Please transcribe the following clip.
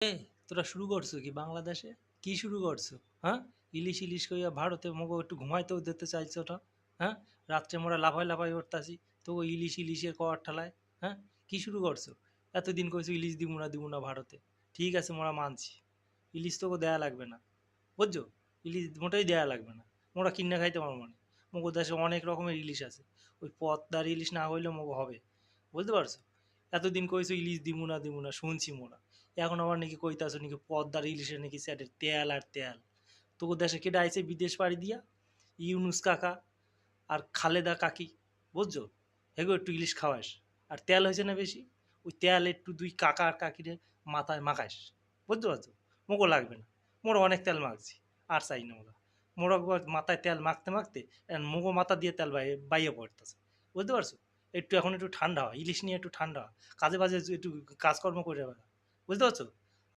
এ তোরা শুরু করছো কি বাংলাদেশে? কি শুরু করছো? হ্যাঁ, ইলিশ ইলিশ কইয়া ভারতে মগো একটু ঘুমাইতেও দিতে চাইছো না? হ্যাঁ, রাত্রে মোরা লাফাই লাফাই উঠতাছি তো ইলিশ ইলিশের কওয়ার ঠালায়। হ্যাঁ, কি শুরু করছো? এতদিন কইছো ইলিশ দিব না ভারতে। ঠিক আছে, মোরা মানছি, ইলিশ তোকে দেয়া লাগবে না, বুঝছো? ইলিশ মোটেই দেয়া লাগবে না, মোরা কিনে খাইতে পারবো না। মগো দেশে অনেক রকমের ইলিশ আছে, ওই পদ্মার ইলিশ না হইলেও মগো হবে, বুঝতে পারছো? এতদিন কইছো ইলিশ দিব না শুনছি মোরা, এখন আবার নাকি কইতাছো নাকি পদ্মার ইলিশে নাকি স্যাটের তেল আর তেল। তোকে দেশে কেটে আইছে বিদেশ পাড়ি দিয়া, ইউনুস কাকা আর খালেদা কাকি, বুঝছো? হেগো একটু ইলিশ খাওয়াস, আর তেল হয়েছে না বেশি, ওই তেল একটু দুই কাকা আর কাকিরে মাথায় মাখাইস, বুঝতে পারছো? মোগো লাগবে না, মোরা অনেক তেল মাখছি, আর চাই না মোরা। মোরা মাথায় তেল মাখতে মাখতে এখন মোগো মাথা দিয়ে তেল বাইয়ে পড়তেছে, বুঝতে পারছো? একটু এখন একটু ঠান্ডা হয়, ইলিশ নিয়ে একটু ঠান্ডা হয়, কাজে বাজে একটু কাজকর্ম করে বেড়া, বুঝতে পারছো?